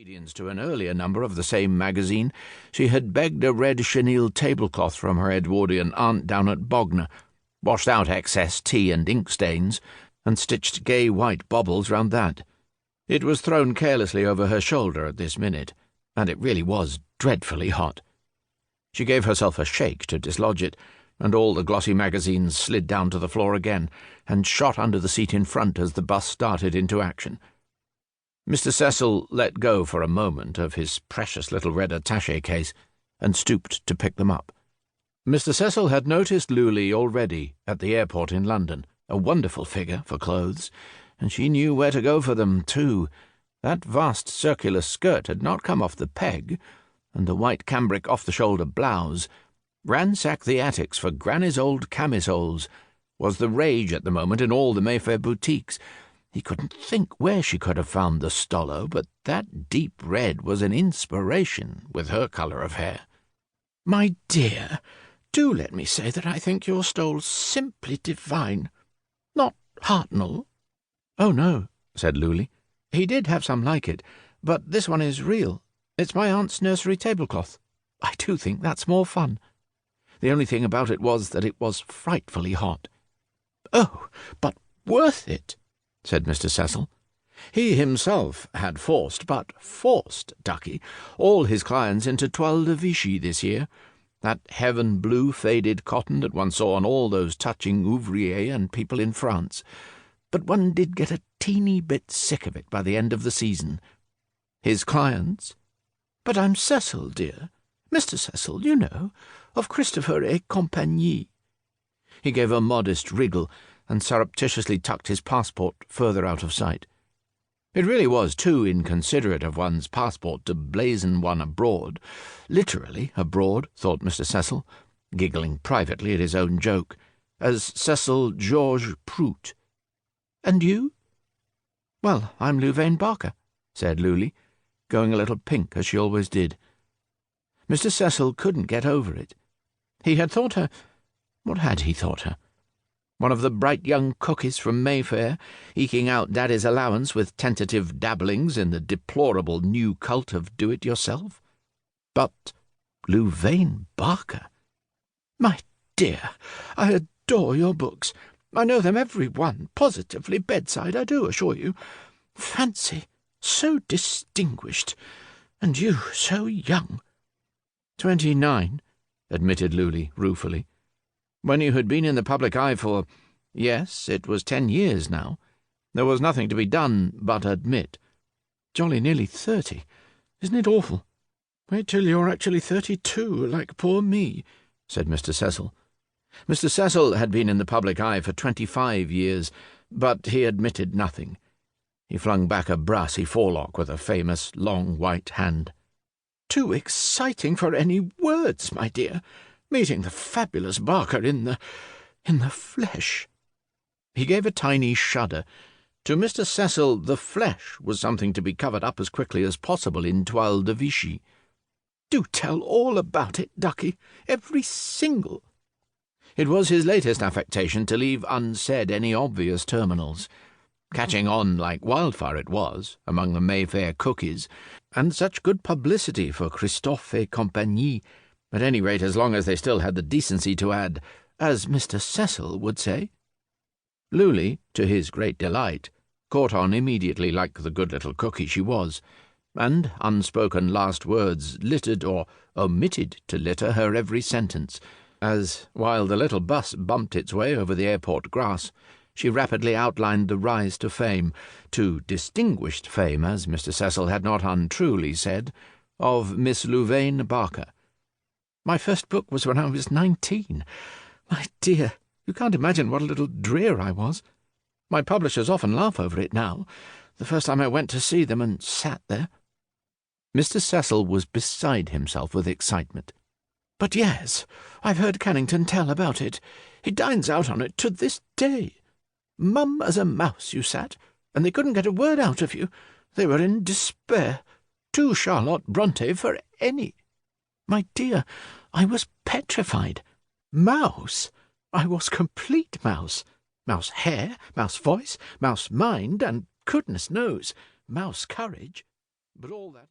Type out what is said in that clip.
obedience to an earlier number of the same magazine, she had begged a red chenille tablecloth from her Edwardian aunt down at Bognor, washed out excess tea and ink stains, and stitched gay white baubles round that. It was thrown carelessly over her shoulder at this minute, and it really was dreadfully hot. She gave herself a shake to dislodge it, and all the glossy magazines slid down to the floor again, and shot under the seat in front as the bus started into action. Mr. Cecil let go for a moment of his precious little red attaché case, and stooped to pick them up. Mr. Cecil had noticed Luley already at the airport in London, a wonderful figure for clothes, and she knew where to go for them, too. That vast circular skirt had not come off the peg, and the white cambric off-the-shoulder blouse, ransack the attics for Granny's old camisoles, was the rage at the moment in all the Mayfair boutiques. He couldn't think where she could have found the stolo, but that deep red was an inspiration with her colour of hair. "My dear, do let me say that I think your stole simply divine. Not Hartnell?" "Oh, no," said Luley. "He did have some like it, but this one is real. It's my aunt's nursery tablecloth. I do think that's more fun. The only thing about it was that it was frightfully hot." "Oh, but worth it," said Mr. Cecil. He himself had forced, Ducky, all his clients into toile de Vichy this year, that heaven-blue faded cotton that one saw on all those touching ouvriers and people in France. But one did get a teeny bit sick of it by the end of the season. His clients? "But I'm Cecil, dear. Mr. Cecil, you know, of Christopher et Compagnie." He gave a modest wriggle, and surreptitiously tucked his passport further out of sight. It really was too inconsiderate of one's passport to blazon one abroad. Literally abroad, thought Mr. Cecil, giggling privately at his own joke, as Cecil Georges Prout. "And you?" "Well, I'm Louvain Barker," said Luley, going a little pink as she always did. Mr. Cecil couldn't get over it. He had thought her— what had he thought her? One of the bright young cookies from Mayfair, eking out Daddy's allowance with tentative dabblings in the deplorable new cult of do-it-yourself. But Louvain Barker? "My dear, I adore your books. I know them every one, positively bedside, I do assure you. Fancy, so distinguished, and you so young." 29, admitted Luley ruefully. "When you had been in the public eye for— yes, it was 10 years now. There was nothing to be done but admit. Jolly nearly 30. Isn't it awful?" "Wait till you're actually 32, like poor me," said Mr. Cecil. Mr. Cecil had been in the public eye for 25 years, but he admitted nothing. He flung back a brassy forelock with a famous long white hand. "Too exciting for any words, my dear. Meeting the fabulous Barker in the flesh." He gave a tiny shudder. To Mr. Cecil, the flesh was something to be covered up as quickly as possible in toile de Vichy. "Do tell all about it, Ducky, every single." It was his latest affectation to leave unsaid any obvious terminals. Catching on like wildfire it was, among the Mayfair cookies, and such good publicity for Christophe et Compagnie, at any rate as long as they still had the decency to add, as Mr. Cecil would say. Luley, to his great delight, caught on immediately like the good little cookie she was, and unspoken last words littered or omitted to litter her every sentence, as, while the little bus bumped its way over the airport grass, she rapidly outlined the rise to fame, to distinguished fame, as Mr. Cecil had not untruly said, of Miss Louvain Barker. "My first book was when I was 19. My dear, you can't imagine what a little drear I was. My publishers often laugh over it now, the first time I went to see them and sat there." Mr. Cecil was beside himself with excitement. "But yes, I've heard Cannington tell about it. He dines out on it to this day. Mum as a mouse you sat, and they couldn't get a word out of you. They were in despair. Too Charlotte Bronte for any. My dear, I was petrified. Mouse! I was complete mouse. Mouse hair, mouse voice, mouse mind, and, goodness knows, mouse courage. But all that